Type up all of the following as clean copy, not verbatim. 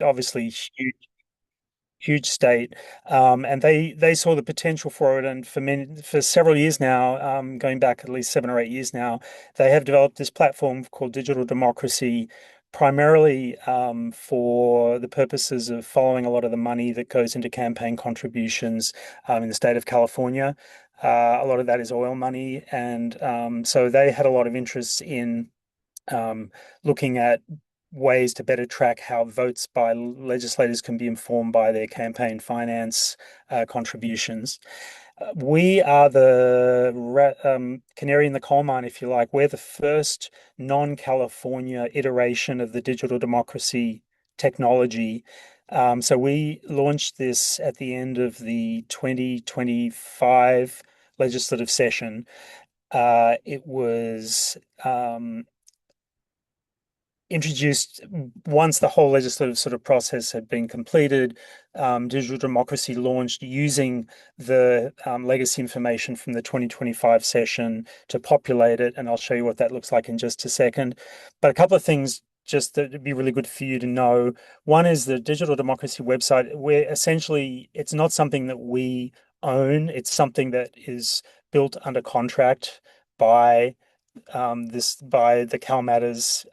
obviously huge state, and they saw the potential for it. And for several years now, going back at least 7 or 8 years now, they have developed this platform called Digital Democracy, primarily for the purposes of following a lot of the money that goes into campaign contributions in the state of California. A lot of that is oil money, and so they had a lot of interest in um, looking at ways to better track how votes by legislators can be informed by their campaign finance contributions. We are the canary in the coal mine, if you like. We're the first non-California iteration of the digital democracy technology. So we launched this at the end of the 2025 legislative session. It was introduced once the whole legislative sort of process had been completed. Digital democracy launched using the legacy information from the 2025 session to populate it, and I'll show you what that looks like in just a second. But a couple of things just that would be really good for you to know. One is the digital democracy website, where essentially it's not something that we own, it's something that is built under contract by this by the Cal Matters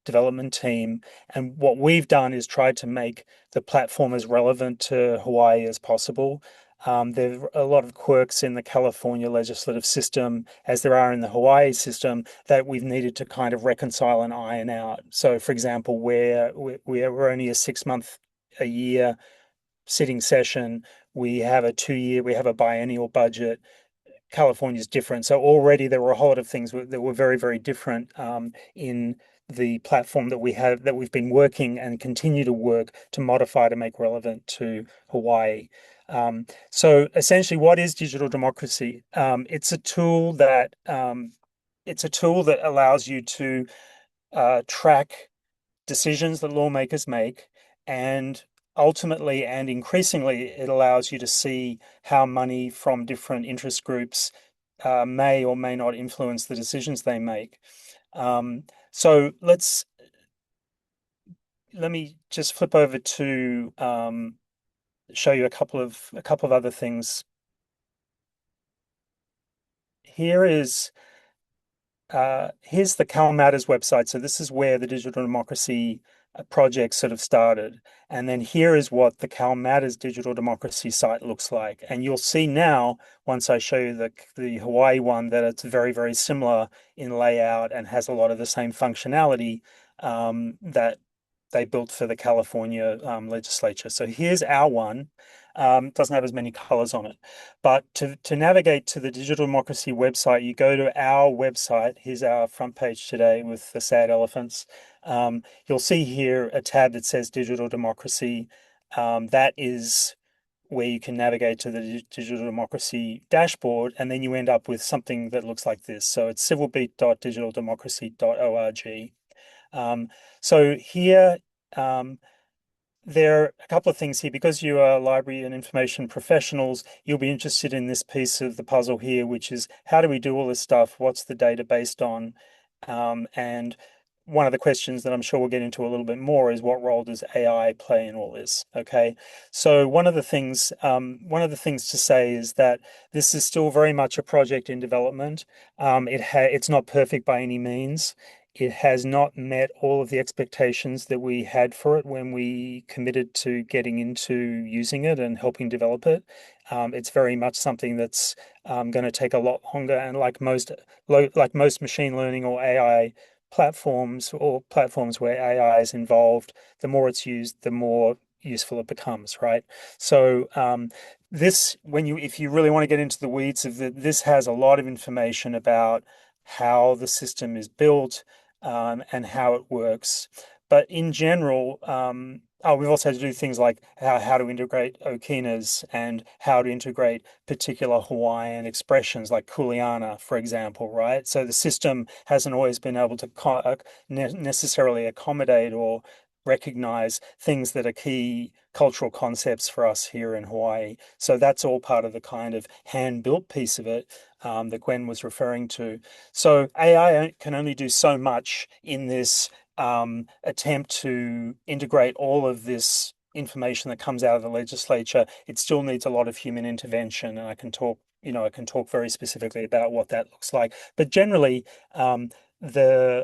development team. And what we've done is tried to make the platform as relevant to Hawaii as possible. There are a lot of quirks in the California legislative system, as there are in the Hawaii system, that we've needed to kind of reconcile and iron out. So, for example, we're only a 6 month a year sitting session. We have a biennial budget. California is different. So already there were a whole lot of things that were very, very different in the platform that we've been working and continue to work to modify to make relevant to Hawaii. So essentially, what is digital democracy? It's a tool that allows you to track decisions that lawmakers make, and ultimately and increasingly, it allows you to see how money from different interest groups may or may not influence the decisions they make. So let me just flip over to show you a couple of other things. Here is here's the Cal Matters website. So this is where the digital democracy project sort of started. And then here is what the Cal Matters digital democracy site looks like. And you'll see now, once I show you the Hawaii one, that it's very, very similar in layout and has a lot of the same functionality that they built for the California legislature. So here's our one. Doesn't have as many colors on it. But to navigate to the Digital Democracy website, you go to our website. Here's our front page today with the sad elephants. You'll see here a tab that says Digital Democracy. That is where you can navigate to the Digital Democracy dashboard, and then you end up with something that looks like this. So it's civilbeat.digitaldemocracy.org. So here, there are a couple of things here. Because you are library and information professionals, you'll be interested in this piece of the puzzle here, which is how do we do all this stuff? What's the data based on? And one of the questions that I'm sure we'll get into a little bit more is what role does AI play in all this? Okay, so one of the things to say is that this is still very much a project in development. It's not perfect by any means. It has not met all of the expectations that we had for it when we committed to getting into using it and helping develop it. It's very much something that's going to take a lot longer, and like most machine learning or AI platforms, or platforms where AI is involved, the more it's used, the more useful it becomes, right? So if you really want to get into the weeds of it, this has a lot of information about how the system is built, and how it works. But in general, we've also had to do things like how to integrate Okinas and how to integrate particular Hawaiian expressions like kuleana, for example, right? So the system hasn't always been able to necessarily accommodate or recognize things that are key cultural concepts for us here in Hawaii. So that's all part of the kind of hand-built piece of it that Gwen was referring to. So AI can only do so much in this attempt to integrate all of this information that comes out of the legislature, it still needs a lot of human intervention. And I can talk very specifically about what that looks like. But generally, the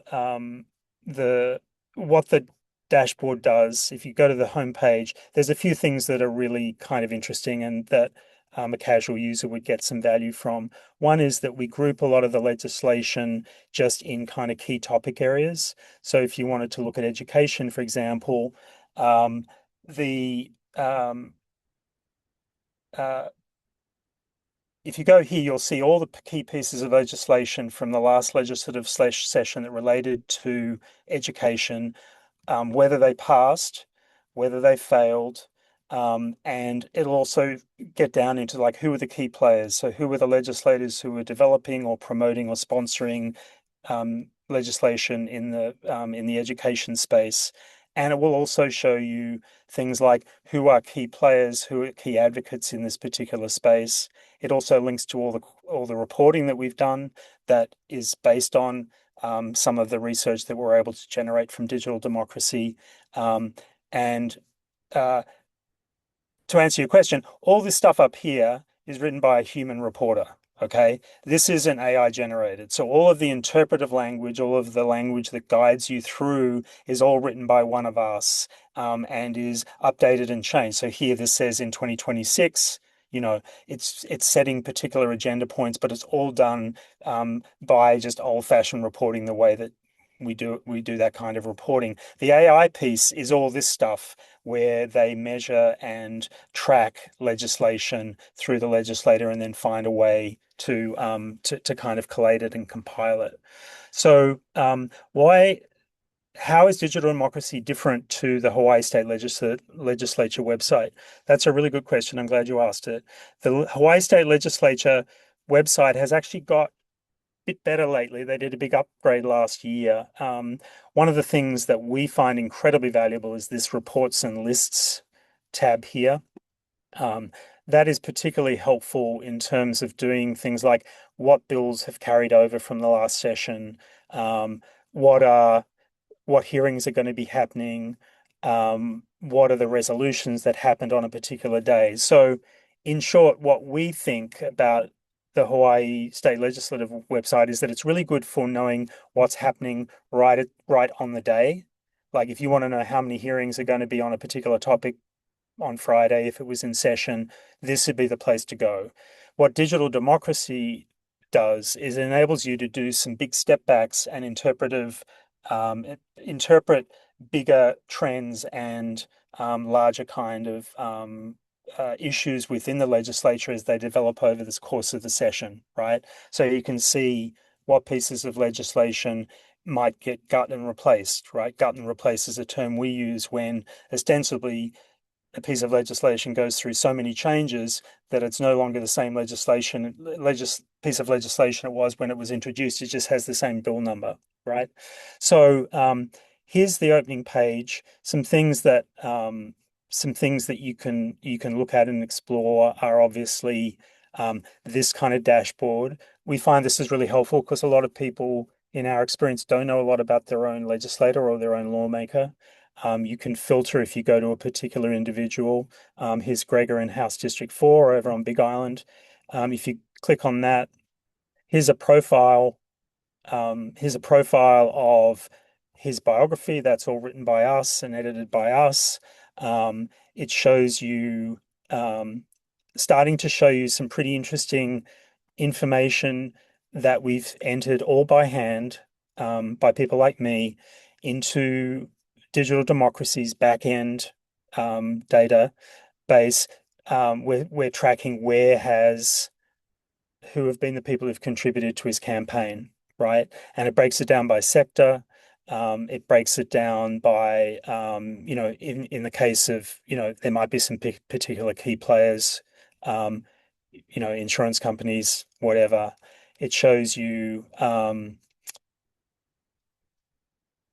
the what the dashboard does, if you go to the homepage, there's a few things that are really kind of interesting and that a casual user would get some value from. One is that we group a lot of the legislation just in kind of key topic areas. So if you wanted to look at education, for example, the uh, if you go here, you'll see all the key pieces of legislation from the last legislative session that related to education, whether they passed, whether they failed, and it'll also get down into like who are the key players. So who are the legislators who are developing or promoting or sponsoring legislation in the education space. And it will also show you things like who are key players, who are key advocates in this particular space. It also links to all the reporting that we've done that is based on some of the research that we're able to generate from digital democracy. And to answer your question, all this stuff up here is written by a human reporter. Okay, this isn't AI generated. So all of the interpretive language, all of the language that guides you through is all written by one of us, and is updated and changed. So here this says in 2026, it's setting particular agenda points, but it's all done by just old-fashioned reporting the way that we do that kind of reporting. The AI piece is all this stuff where they measure and track legislation through the legislator and then find a way to kind of collate it and compile it. So why how is digital democracy different to the Hawaii State Legislature website? That's a really good question. I'm glad you asked it. The Hawaii State Legislature website has actually got bit better lately. They did a big upgrade last year. One of the things that we find incredibly valuable is this reports and lists tab here. That is particularly helpful in terms of doing things like what bills have carried over from the last session, what hearings are going to be happening, what are the resolutions that happened on a particular day. So, in short, what we think about the Hawaii State Legislative website is that it's really good for knowing what's happening right on the day. Like if you want to know how many hearings are going to be on a particular topic on Friday, if it was in session, this would be the place to go. What digital democracy does is it enables you to do some big step backs and interpret bigger trends and larger kind of issues within the legislature as they develop over this course of the session, right? So you can see what pieces of legislation might get gut and replaced, right? Gut and replace is a term we use when ostensibly a piece of legislation goes through so many changes that it's no longer the same piece of legislation it was when it was introduced. It just has the same bill number, right? So here's the opening page. Some things that you can look at and explore are obviously this kind of dashboard. We find this is really helpful because a lot of people, in our experience, don't know a lot about their own legislator or their own lawmaker. You can filter if you go to a particular individual. Here's Gregor in House District 4 over on Big Island. If you click on that, here's a profile. Here's a profile of his biography. That's all written by us and edited by us. It shows you, starting to show you some pretty interesting information that we've entered all by hand, by people like me, into digital democracy's back-end database. We're tracking who have been the people who've contributed to his campaign, right? And it breaks it down by sector. It breaks it down by, in the case of, there might be some particular key players, insurance companies, whatever. It shows you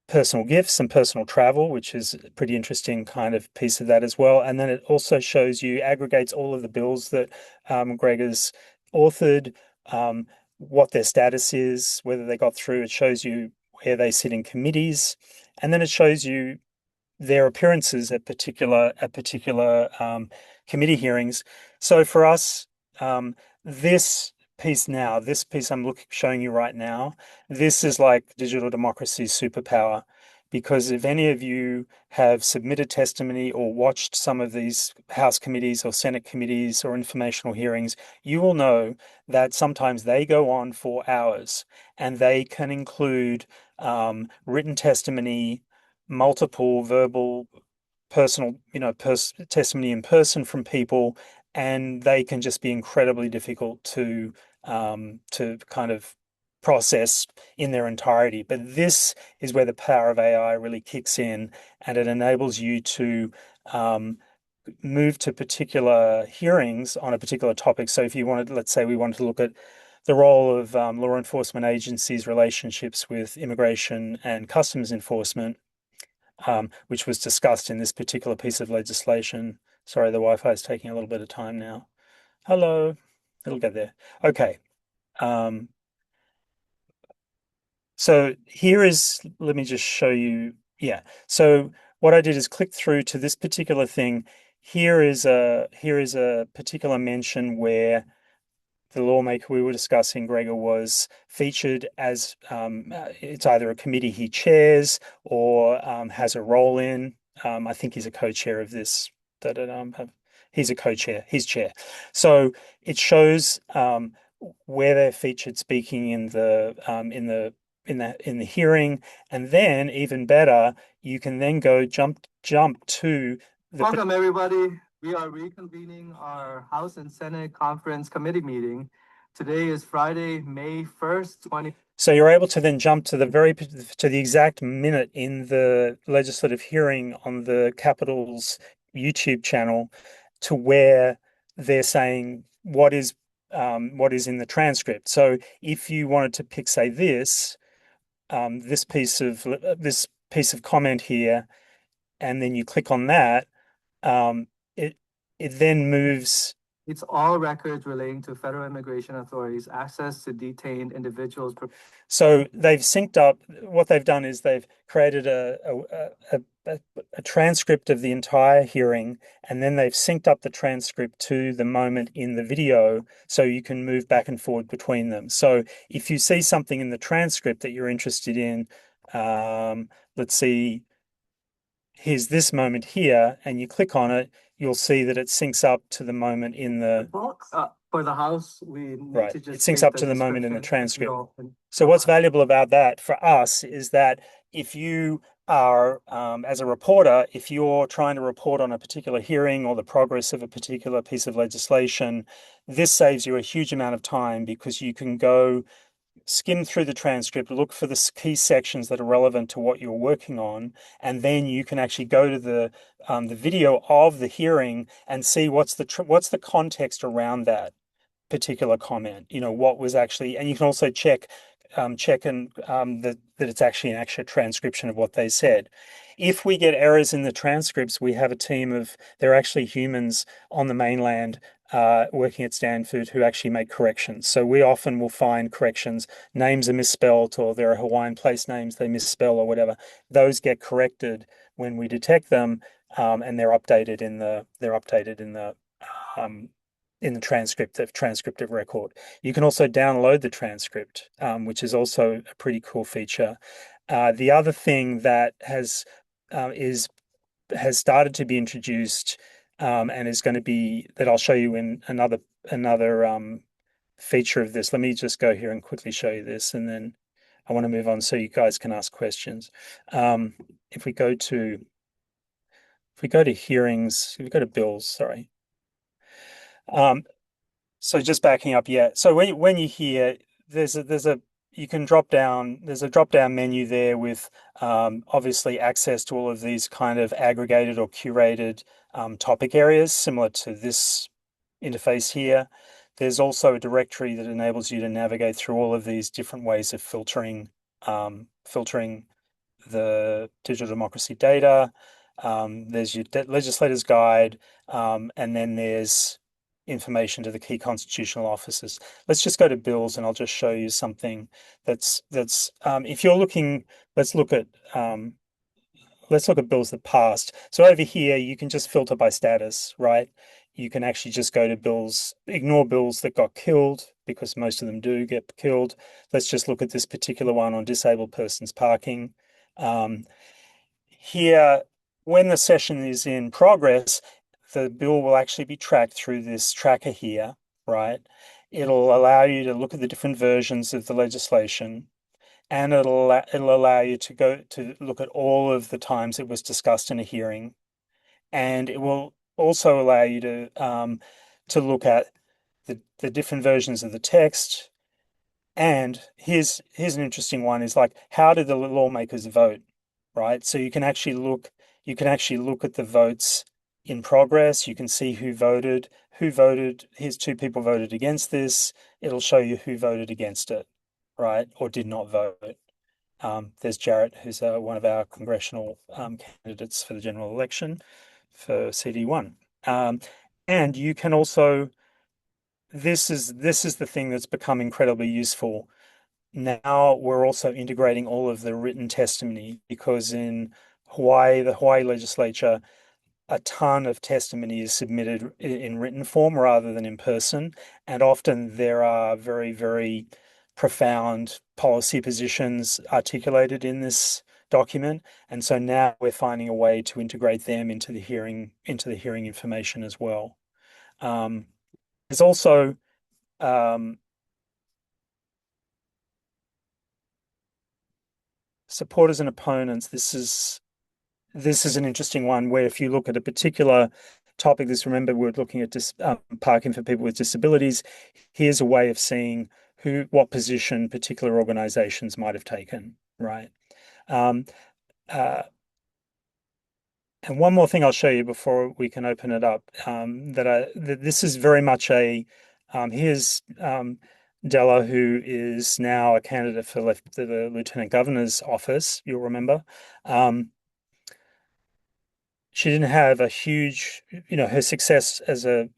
personal gifts and personal travel, which is a pretty interesting kind of piece of that as well. And then it also shows you, aggregates all of the bills that Gregor's authored, what their status is, whether they got through. It shows you where they sit in committees. and then it shows you their appearances at particular committee hearings. So for us, this this piece showing you right now, this is like digital democracy's superpower. Because if any of you have submitted testimony or watched some of these House committees or Senate committees or informational hearings, you will know that sometimes they go on for hours and they can include written testimony, multiple verbal, personal, testimony in person from people, and they can just be incredibly difficult to kind of process in their entirety. But this is where the power of AI really kicks in, and it enables you to move to particular hearings on a particular topic. So if you wanted, let's say we wanted to look at the role of law enforcement agencies' relationships with immigration and customs enforcement, which was discussed in this particular piece of legislation. Sorry, the Wi-Fi is taking a little bit of time now. Hello, it'll get there. Okay. Um, so here is, let me just show you. Yeah. So what I did is click through to this particular thing. Here is a particular mention where the lawmaker we were discussing, Gregor, was featured as it's either a committee he chairs or has a role in. I think he's a co-chair of this. He's a co-chair. He's chair. So it shows where they're featured speaking in the hearing, and then even better, you can then go jump to the. Welcome, everybody. We are reconvening our House and Senate Conference Committee meeting. Today is Friday, May 1st, 20. So you're able to then jump to the exact minute in the legislative hearing on the Capitol's YouTube channel to where they're saying what is in the transcript. So if you wanted to pick, say, this piece of comment here, and then you click on that, it then moves. It's all records relating to federal immigration authorities' access to detained individuals. So they've synced up. What they've done is they've created a transcript of the entire hearing, and then they've synced up the transcript to the moment in the video, so you can move back and forward between them. So if you see something in the transcript that you're interested in, let's see, here's this moment here, and you click on it, you'll see that it syncs up to the moment in the. For the House, we need Right. to just It syncs take up the to the moment in the description. transcript. So what's valuable about that for us is that if you are, as a reporter, if you're trying to report on a particular hearing or the progress of a particular piece of legislation, this saves you a huge amount of time because you can go skim through the transcript, look for the key sections that are relevant to what you're working on, and then you can actually go to the video of the hearing and see what's the context around that particular comment. What was actually, and you can also check that it's actually an actual transcription of what they said. If we get errors in the transcripts, we have a team of, they're actually humans on the mainland working at Stanford who actually make corrections. So we often will find corrections, names are misspelled, or there are Hawaiian place names they misspell or whatever. Those get corrected when we detect them, and they're updated in the transcriptive record. You can also download the transcript, which is also a pretty cool feature. The other thing that has started to be introduced, and is going to be, that I'll show you in another feature of this. Let me just go here and quickly show you this, and then I want to move on so you guys can ask questions. If we go to hearings, if we go to bills, sorry. So just backing up, yeah. So when you hear, you can drop down. There's a drop down menu there with obviously access to all of these kind of aggregated or curated topic areas, similar to this interface here. There's also a directory that enables you to navigate through all of these different ways of filtering the digital democracy data. There's your legislator's guide, and then there's information to the key constitutional officers. Let's just go to bills, and I'll just show you something that's if you're looking. Let's look at let's look at bills that passed. So over here, you can just filter by status, right? You can actually just go to bills, ignore bills that got killed because most of them do get killed. Let's just look at this particular one on disabled persons parking. Um, Here, when the session is in progress, the bill will actually be tracked through this tracker here, right? It'll allow you to look at the different versions of the legislation, and it'll allow you to go to look at all of the times it was discussed in a hearing, and it will also allow you to look at the different versions of the text. And here's an interesting one is like, how did the lawmakers vote, right? So you can actually look at the votes in progress. You can see who voted. Here's two people voted against this. It'll show you who voted against it, right? Or did not vote. There's Jarrett, who's one of our congressional candidates for the general election for CD1. Um, and you can also, this is the thing that's become incredibly useful. Now we're also integrating all of the written testimony because in Hawaii, the Hawaii legislature, a ton of testimony is submitted in written form rather than in person. And often there are very, very profound policy positions articulated in this document. And so now we're finding a way to integrate them into the hearing information as well. Um, there's also um, supporters and opponents. This is an interesting one where if you look at a particular topic, remember we're looking at parking for people with disabilities. Here's a way of seeing what position particular organizations might have taken, right? Um, uh, and one more thing I'll show you before we can open it up. That this is very much here's Della, who is now a candidate for the Lieutenant Governor's office. You'll remember. She didn't have a huge, her success as a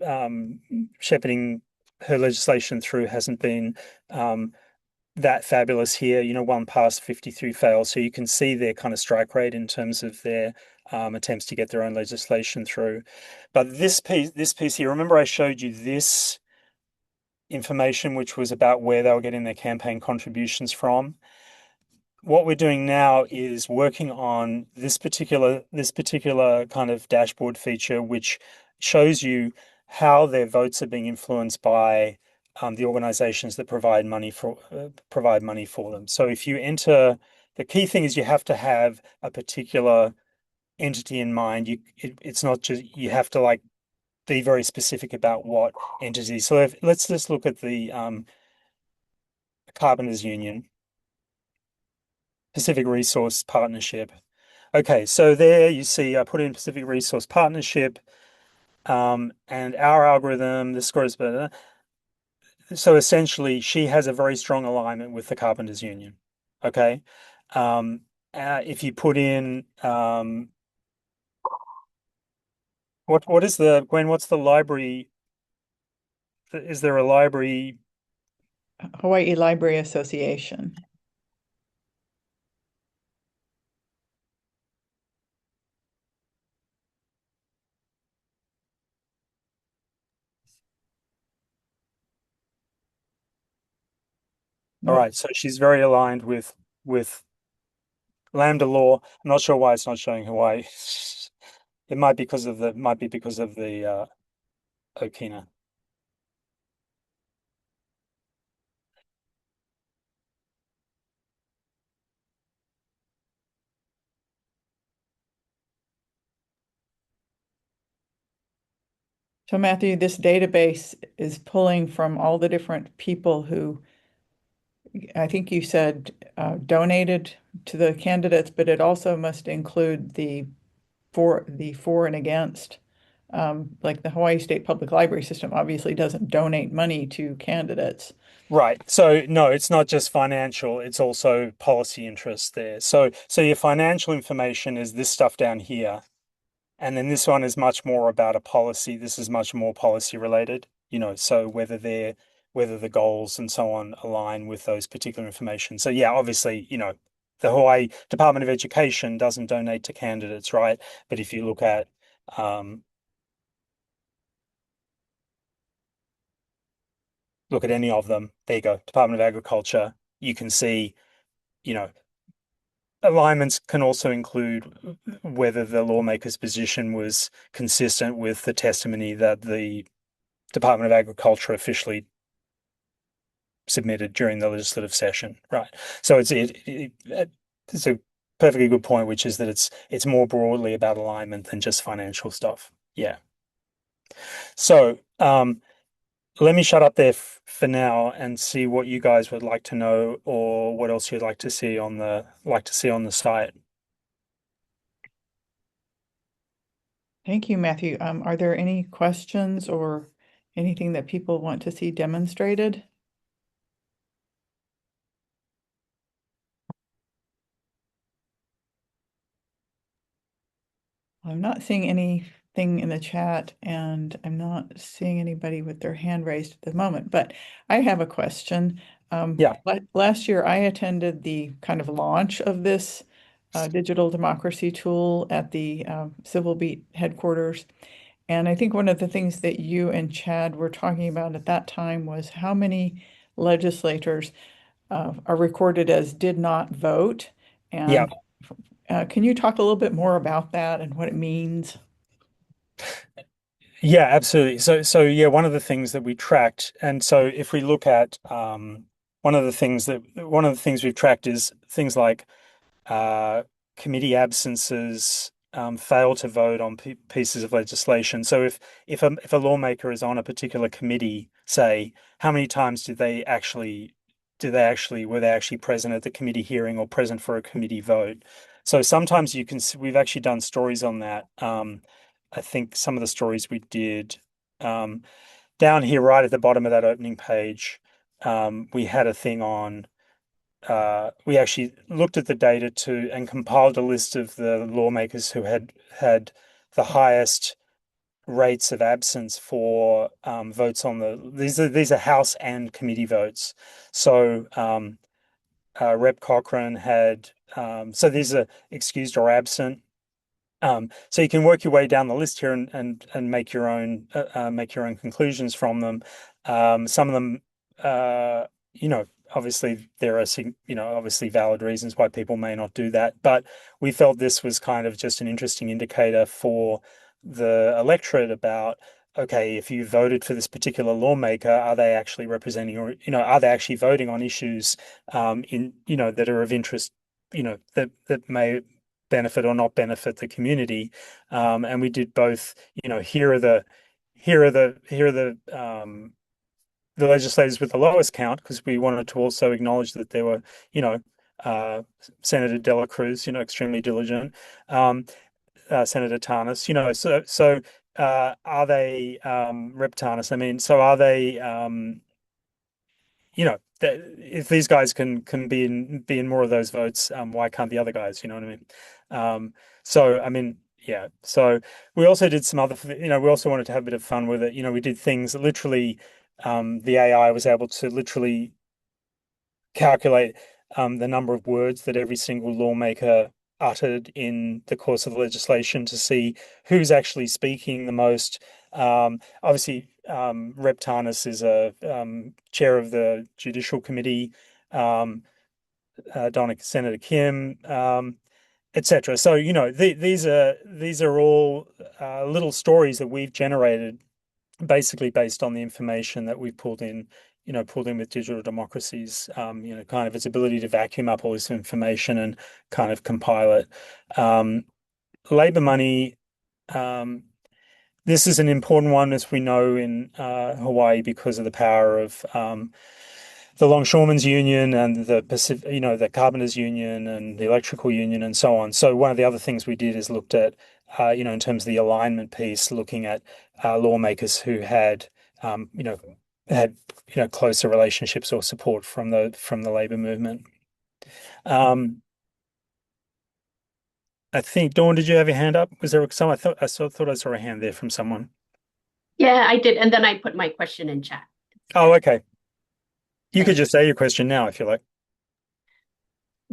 shepherding her legislation through hasn't been that fabulous here. One pass, 53 fails. So you can see their kind of strike rate in terms of their attempts to get their own legislation through. But this piece here, remember I showed you this information, which was about where they were getting their campaign contributions from. What we're doing now is working on this particular kind of dashboard feature, which shows you how their votes are being influenced by the organizations that provide money for them. So if you enter, the key thing is you have to have a particular entity in mind. It's not just, you have to like be very specific about what entity. So let's just look at the Carpenters Union. Pacific Resource Partnership. Okay, so there you see I put in Pacific Resource Partnership, and our algorithm, the score is better. So essentially, she has a very strong alignment with the Carpenters Union. Okay. Um, if you put in what is the Gwen? What's the library? Is there a library? Hawaii Library Association. All right, so she's very aligned with Lambda law. I'm not sure why it's not showing Hawaii. It might be because of the Okina. So Matthew, this database is pulling from all the different people who, I think you said, donated to the candidates, but it also must include the for and against. Like the Hawaii State Public Library System obviously doesn't donate money to candidates. Right. So no, it's not just financial, it's also policy interest there. So your financial information is this stuff down here. And then this one is much more about a policy. This is much more policy related, so whether the goals and so on align with those particular information. So yeah, obviously, the Hawaii Department of Education doesn't donate to candidates, right? But if you um, look at any of them, there you go, Department of Agriculture, you can see, you know, alignments can also include whether the lawmaker's position was consistent with the testimony that the Department of Agriculture officially submitted during the legislative session, right? So it's a perfectly good point, which is that it's more broadly about alignment than just financial stuff. Yeah. So let me shut up there for now and see what you guys would like to know or what else you'd like to see on the site. Thank you, Matthew. Are there any questions or anything that people want to see demonstrated? I'm not seeing anything in the chat, and I'm not seeing anybody with their hand raised at the moment, but I have a question. Yeah. Last year, I attended the kind of launch of this digital democracy tool at the Civil Beat headquarters. And I think one of the things that you and Chad were talking about at that time was how many legislators are recorded as did not vote. Yeah. And can you talk a little bit more about that and what it means? Yeah, absolutely. So yeah, one of the things that we tracked, and so if we look at one of the things we've tracked is things like uh, committee absences, fail to vote on pieces of legislation. So if a lawmaker is on a particular committee, say, how many times were they actually present at the committee hearing or present for a committee vote? So sometimes we've actually done stories on that. I think some of the stories we did um, down here, right at the bottom of that opening page, we had a thing on. We actually looked at the data and compiled a list of the lawmakers who had the highest rates of absence for votes on these are House and committee votes. So Rep. Cochrane had so these are excused or absent. So you can work your way down the list here and make your own conclusions from them. Some of them, obviously there are obviously valid reasons why people may not do that, but we felt this was kind of just an interesting indicator for the electorate about, okay, if you voted for this particular lawmaker, are they actually representing or are they actually voting on issues that are of interest, that may benefit or not benefit the community. And we did both, here are the legislators with the lowest count, because we wanted to also acknowledge that there were, you know, uh, Senator Dela Cruz, extremely diligent, Senator Tarnas, are they Rep Tarnas? I mean, so are they if these guys can be in more of those votes, why can't the other guys? You know what I mean? So I mean, yeah. So we also did some other, we also wanted to have a bit of fun with it. We did things that literally, the AI was able to literally calculate the number of words that every single lawmaker uttered in the course of the legislation to see who's actually speaking the most. Obviously, Rep. Tarnas is a chair of the Judicial Committee, Senator Kim, etc. So, these are all little stories that we've generated basically based on the information that we've pulled in with digital democracies, kind of its ability to vacuum up all this information and kind of compile it. Labor money, um, this is an important one, as we know, in Hawaii, because of the power of the Longshoremen's Union and the Pacific, the Carpenters Union and the Electrical Union and so on. So one of the other things we did is looked at, in terms of the alignment piece, looking at lawmakers who um, you know, had closer relationships or support from the labor movement. Um, I think, Dawn, did you have your hand up? Was there some? I thought I saw a hand there from someone. Yeah, I did. And then I put my question in chat. Oh, okay. You could Thanks. just say your question now if you like.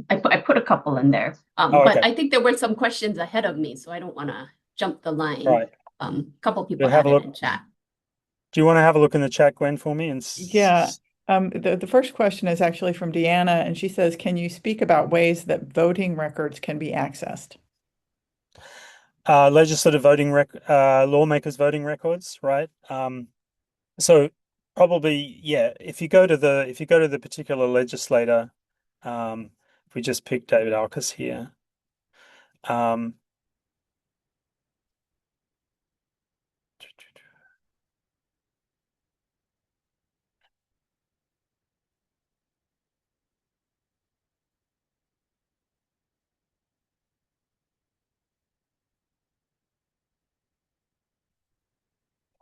I put a couple in there. Oh, But okay. I think there were some questions ahead of me, so I don't want to jump the line. Right. Couple people We'll have a added look. in chat. Do you want to have a look in the chat, Gwen, for me? And Yeah. The first question is actually from Deanna, and she says, can you speak about ways that voting records can be accessed? legislative voting lawmakers' voting records, right? So probably, yeah, if you go to the particular legislator, if we just pick David Alkes here, um,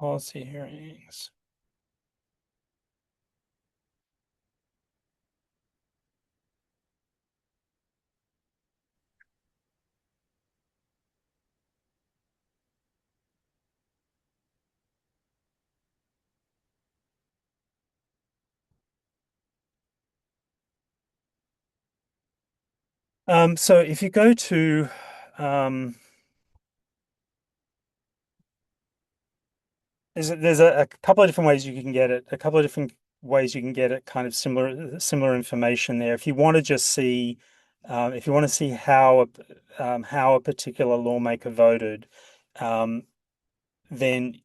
policy hearings. So if you go to there's a couple of different ways you can get it. A couple of different ways you can get it, kind of similar information there. If you want to just see, if you want to see how a particular lawmaker voted, um, then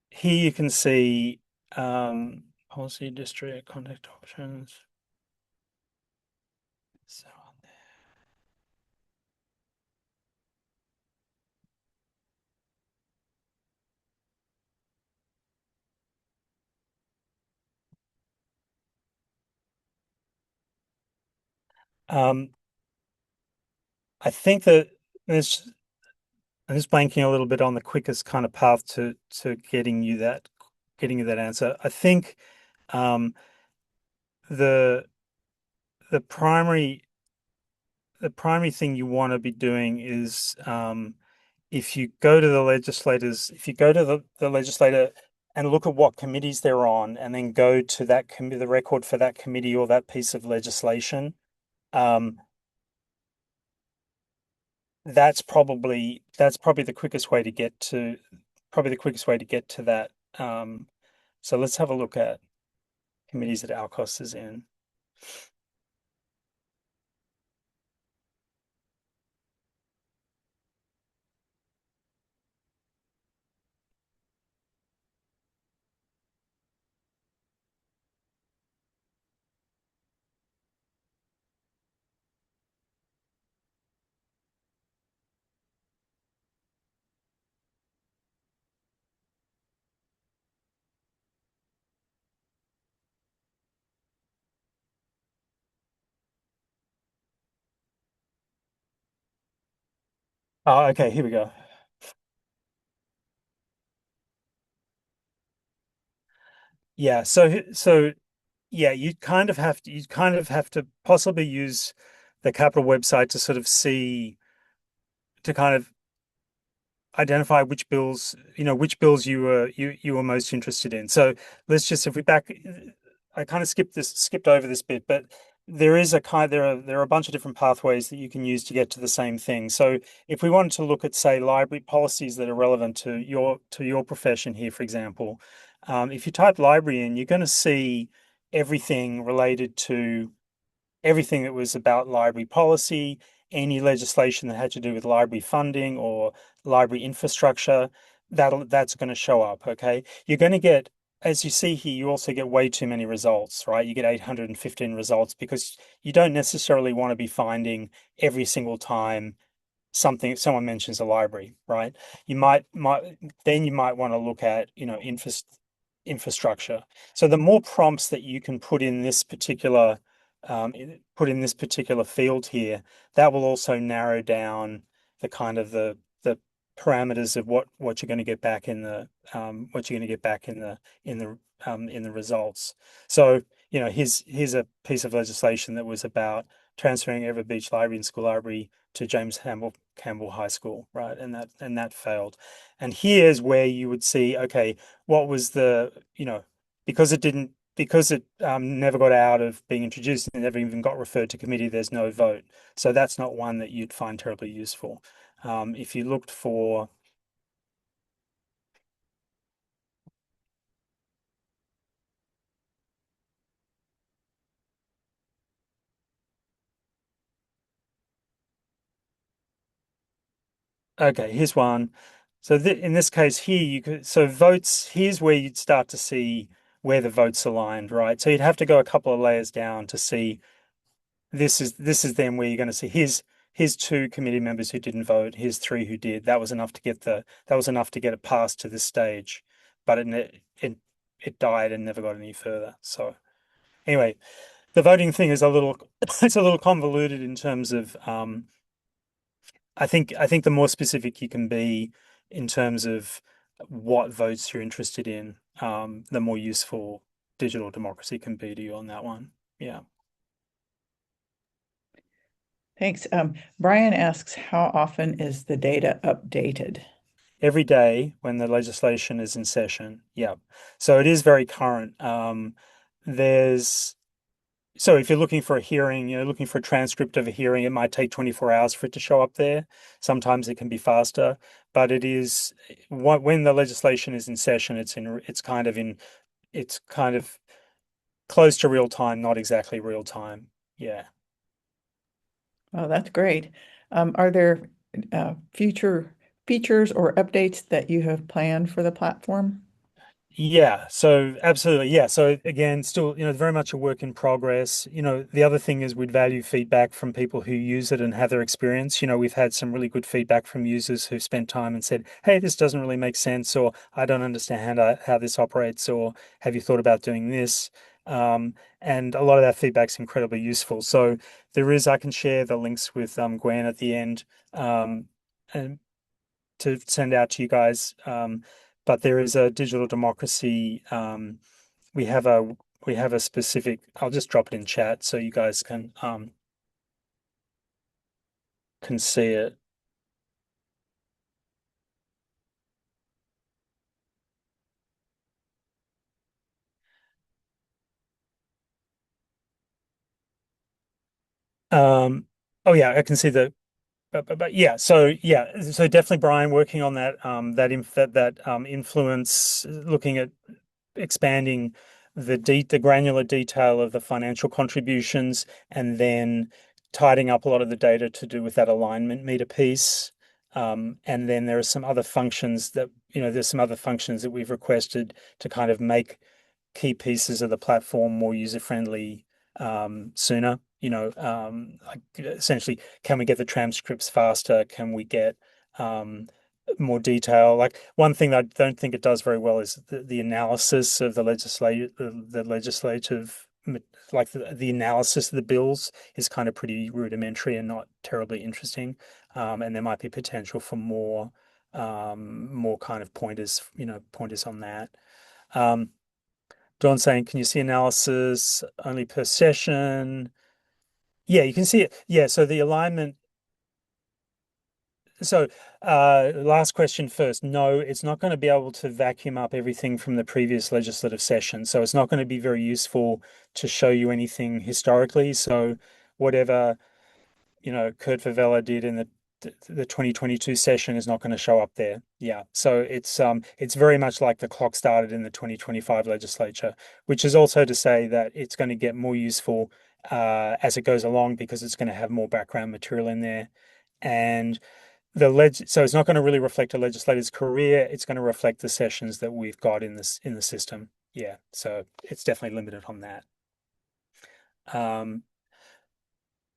here you can see policy district contact options. So on there. I think that there's I'm just blanking a little bit on the quickest kind of path to getting you that answer. I think um, the the primary the primary thing you want to be doing is if you go to the legislators, if you go to the legislator and look at what committees they're on, and then go to that committee, the record for that committee or that piece of legislation, um, that's probably the quickest way to get to that. So let's have a look at committees that Alcos is in. Oh, okay, here we go. Yeah, so yeah, you kind of have to possibly use the Capitol website to sort of see to kind of identify which bills you were most interested in. So let's just if we back I kind of skipped over this bit, but there are a bunch of different pathways that you can use to get to the same thing. So if we wanted to look at, say, library policies that are relevant to your profession here, for example, if you type library in, you're going to see everything related to everything that was about library policy, any legislation that had to do with library funding or library infrastructure, that's going to show up. Okay. You're going to get, as you see here, you also get way too many results, right? You get 815 results because you don't necessarily want to be finding every single time someone mentions a library, right? You might want to look at, infrastructure. So the more prompts that you can put in this particular field here, that will also narrow down the kind of the parameters of what you're going to get back in the in the results. So, here's a piece of legislation that was about transferring Ever Beach Library and School Library to James Campbell High School, right? And that failed. And here's where you would see, okay, what was the, because it never got out of being introduced and never even got referred to committee, there's no vote. So that's not one that you'd find terribly useful. If you looked for, okay, here's one. So in this case here, votes, here's where you'd start to see where the votes aligned, right? So you'd have to go a couple of layers down to see this is then where you're going to see here's two committee members who didn't vote, here's three who did. That was enough to get it passed to this stage, but it died and never got any further. So anyway, the voting thing is a little it's a little convoluted in terms of I think the more specific you can be in terms of what votes you're interested in, the more useful digital democracy can be to you on that one. Yeah. Thanks. Brian asks, how often is the data updated? Every day when the legislation is in session. Yeah. So it is very current. So if you're looking for a hearing, looking for a transcript of a hearing, it might take 24 hours for it to show up there. Sometimes it can be faster, but it is when the legislation is in session, it's kind of close to real time, not exactly real time. Yeah. Oh, that's great. Are there future features or updates that you have planned for the platform? Yeah, so absolutely. Yeah. So again, still, very much a work in progress. The other thing is we'd value feedback from people who use it and have their experience. We've had some really good feedback from users who've spent time and said, hey, this doesn't really make sense, or I don't understand how this operates, or have you thought about doing this? And a lot of that feedback's incredibly useful. So I can share the links with Gwen at the end, and to send out to you guys. But there is a digital democracy. We have a specific. I'll just drop it in chat so you guys can see it. Oh yeah, I can see the. But yeah, so definitely Brian working on that influence, looking at expanding the granular detail of the financial contributions, and then tidying up a lot of the data to do with that alignment meter piece. And then there's some other functions that we've requested to kind of make key pieces of the platform more user friendly sooner. Like essentially, can we get the transcripts faster? Can we get more detail? Like one thing that I don't think it does very well is the analysis of the legislative, like the analysis of the bills is kind of pretty rudimentary and not terribly interesting. And there might be potential for more kind of pointers on that. Dawn saying, can you see analysis only per session? Yeah, you can see it. Yeah, so the alignment. So, last question first. No, it's not going to be able to vacuum up everything from the previous legislative session. So it's not going to be very useful to show you anything historically. So whatever, Kurt Favela did in the 2022 session is not going to show up there. Yeah. So it's very much like the clock started in the 2025 legislature, which is also to say that it's going to get more useful as it goes along because it's going to have more background material in there. And so it's not going to really reflect a legislator's career. It's going to reflect the sessions that we've got in the system. Yeah. So it's definitely limited on that.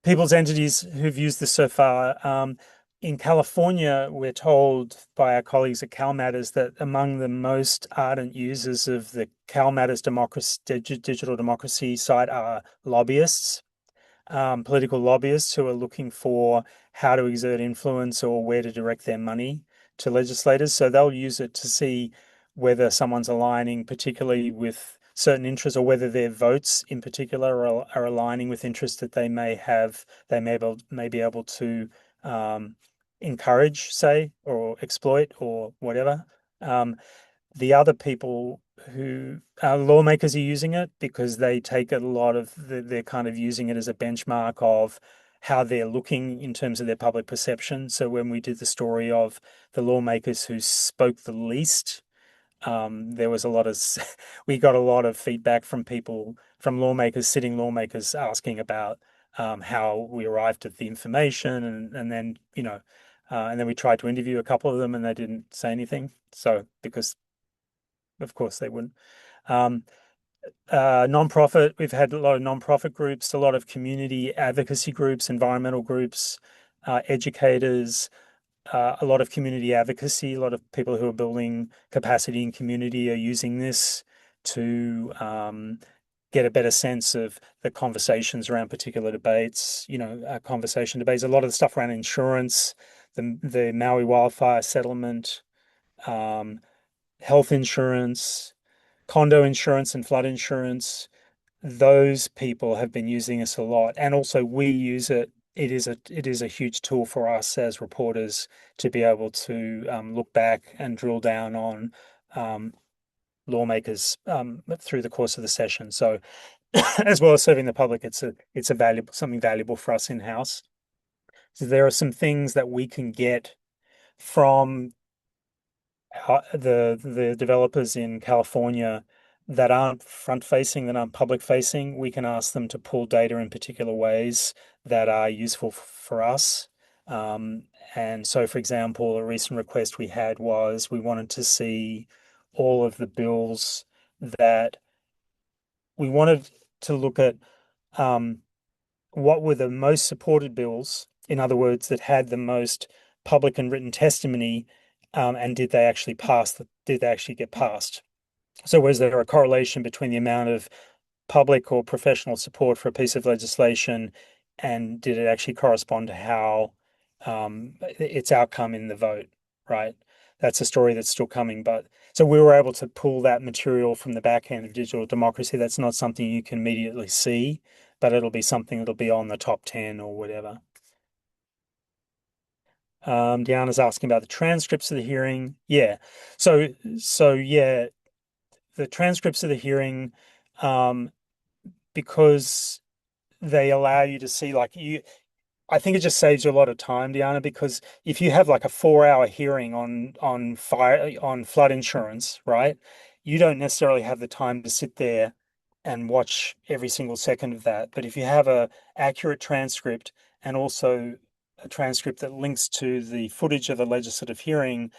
People's entities who've used this so far. In California, we're told by our colleagues at CalMatters that among the most ardent users of the CalMatters digital democracy site are lobbyists, political lobbyists who are looking for how to exert influence or where to direct their money to legislators. So they'll use it to see whether someone's aligning particularly with certain interests or whether their votes in particular are aligning with interests that they may have, they may be able to encourage, say, or exploit or whatever. The other people who lawmakers are using it because they take a lot of they're kind of using it as a benchmark of how they're looking in terms of their public perception. So when we did the story of the lawmakers who spoke the least, there was a lot of we got a lot of feedback from people, from lawmakers, sitting lawmakers, asking about how we arrived at the information, and then and then we tried to interview a couple of them, and they didn't say anything. So because of course they wouldn't. Um, Nonprofit, we've had a lot of nonprofit groups, a lot of community advocacy groups, environmental groups, educators, a lot of community advocacy, a lot of people who are building capacity in community are using this to get a better sense of the conversations around particular debates, conversation debates, a lot of the stuff around insurance, the Maui wildfire settlement, health insurance, condo insurance and flood insurance. Those people have been using us a lot, and also we use it. It is a huge tool for us as reporters to be able to look back and drill down on lawmakers through the course of the session. So, as well as serving the public, it's a valuable something valuable for us in house. So there are some things that we can get from the developers in California that aren't front facing, that aren't public facing. We can ask them to pull data in particular ways that are useful for us. And so, for example, a recent request we had was we wanted to see all of the bills that we wanted to look at what were the most supported bills, in other words, that had the most public and written testimony, and did they actually did they actually get passed? So was there a correlation between the amount of public or professional support for a piece of legislation, and did it actually correspond to how its outcome in the vote, right? That's a story that's still coming. But so we were able to pull that material from the back end of digital democracy. That's not something you can immediately see, but it'll be something that'll be on the top 10 or whatever. Diana's asking about the transcripts of the hearing. Yeah. So yeah, the transcripts of the hearing, because they allow you to see I think it just saves you a lot of time, Diana, because if you have like a 4-hour hearing on flood insurance, right? You don't necessarily have the time to sit there and watch every single second of that. But if you have a accurate transcript and also a transcript that links to the footage of the legislative hearing,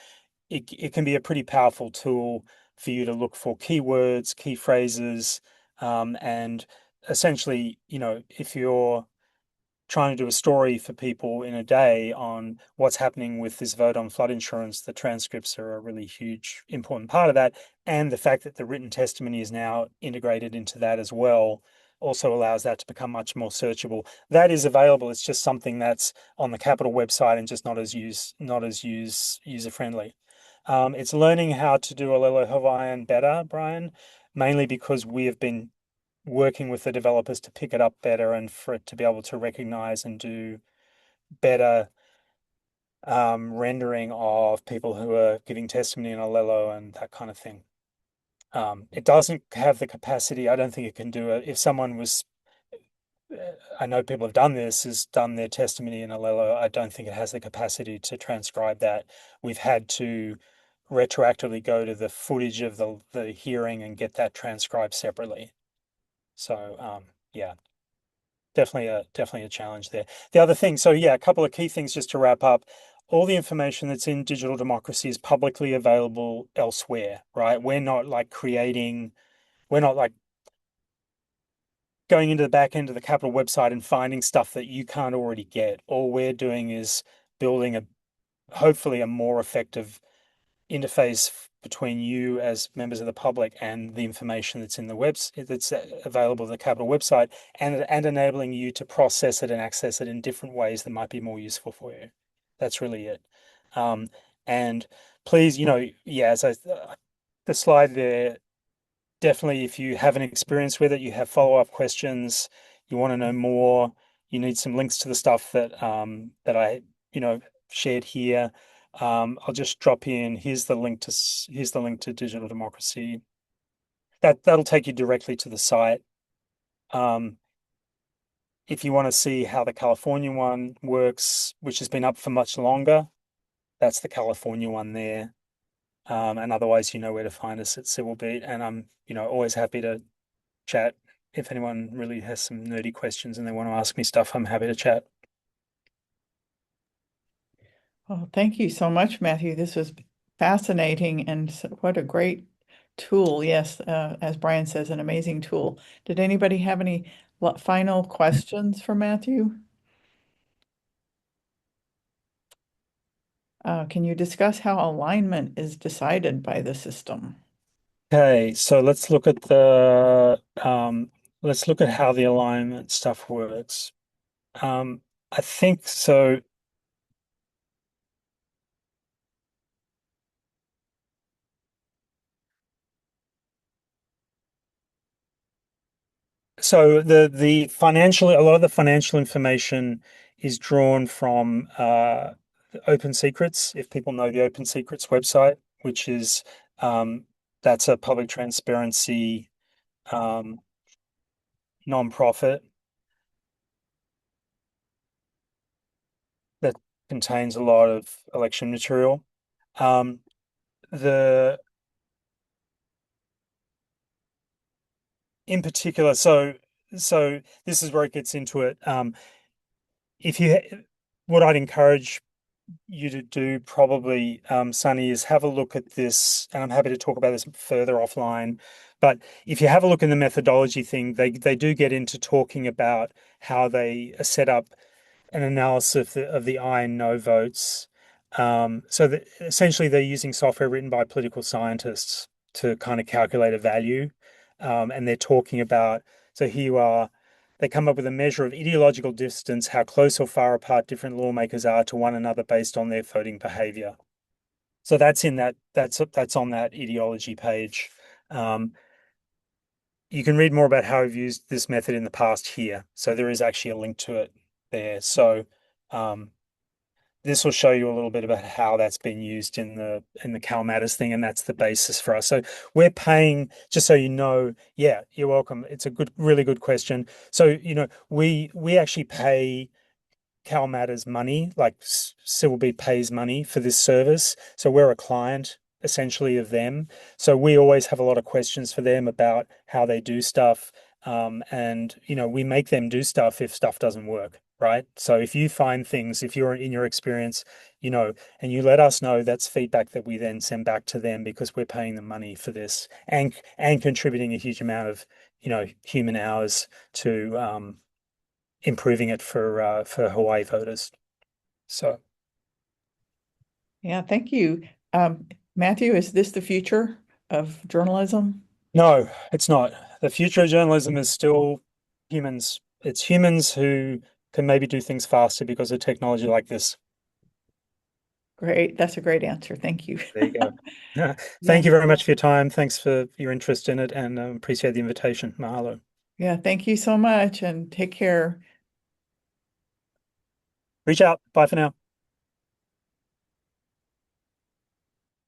it can be a pretty powerful tool for you to look for keywords, key phrases, and essentially, if you're trying to do a story for people in a day on what's happening with this vote on flood insurance, the transcripts are a really huge, important part of that. And the fact that the written testimony is now integrated into that as well also allows that to become much more searchable. That is available. It's just something that's on the Capitol website and just not as user friendly. It's learning how to do Olelo Hawaiian better, Brian, mainly because we have been working with the developers to pick it up better and for it to be able to recognize and do better rendering of people who are giving testimony in Olelo and that kind of thing. It doesn't have the capacity. I don't think it can do it. If someone was, I know people have done this, has done their testimony in Olelo, I don't think it has the capacity to transcribe that. We've had to retroactively go to the footage of the hearing and get that transcribed separately. So yeah, definitely a challenge there. The other thing, so yeah, a couple of key things just to wrap up. All the information that's in digital democracy is publicly available elsewhere, right? We're not like going into the back end of the Capitol website and finding stuff that you can't already get. All we're doing is building hopefully a more effective interface between you as members of the public and the information that's in that's available on the Capitol website, and enabling you to process it and access it in different ways that might be more useful for you. That's really it. And please, as the slide there, definitely if you have an experience with it, you have follow-up questions, you want to know more, you need some links to the stuff that I shared here. I'll just drop in. Here's the link to digital democracy. That'll take you directly to the site. If you want to see how the California one works, which has been up for much longer, that's the California one there. And otherwise, you know where to find us at Civil Beat. And I'm, always happy to chat. If anyone really has some nerdy questions and they want to ask me stuff, I'm happy to chat. Well, thank you so much, Matthew. This was fascinating and what a great tool. Yes, as Brian says, an amazing tool. Did anybody have any final questions for Matthew? Can you discuss how alignment is decided by the system? Okay, so let's look at how the alignment stuff works. I think so. So a lot of the financial information is drawn from Open Secrets. If people know the Open Secrets website, which is that's a public transparency nonprofit that contains a lot of election material. The In particular, so this is where it gets into it. If you, what I'd encourage you to do probably, Sunny, is have a look at this, and I'm happy to talk about this further offline. But if you have a look in the methodology thing, they do get into talking about how they set up an analysis of the aye and no votes. Essentially, they're using software written by political scientists to kind of calculate a value. And they're talking about, so here you are, they come up with a measure of ideological distance, how close or far apart different lawmakers are to one another based on their voting behavior. So that's on that ideology page. You can read more about how I've used this method in the past here. So there is actually a link to it there. So this will show you a little bit about how that's been used in the Cal Matters thing, and that's the basis for us. So we're paying, just so you know, yeah, you're welcome. It's a really good question. So, we actually pay Cal Matters money, like Civil Beat pays money for this service. So we're a client essentially of them. So we always have a lot of questions for them about how they do stuff. And we make them do stuff if stuff doesn't work, right? So if you find things, if you're in your experience, and you let us know, that's feedback that we then send back to them because we're paying them money for this and contributing a huge amount of, human hours to improving it for Hawaii voters. So Yeah, thank you. Matthew, is this the future of journalism? no, it's not. The future of journalism is still humans. It's humans who can maybe do things faster because of technology like this. Great. That's a great answer. Thank you. There you go. Yeah. Thank you very much for your time. Thanks for your interest in it, and appreciate the invitation. Mahalo. Yeah, thank you so much and take care. Reach out. Bye for now.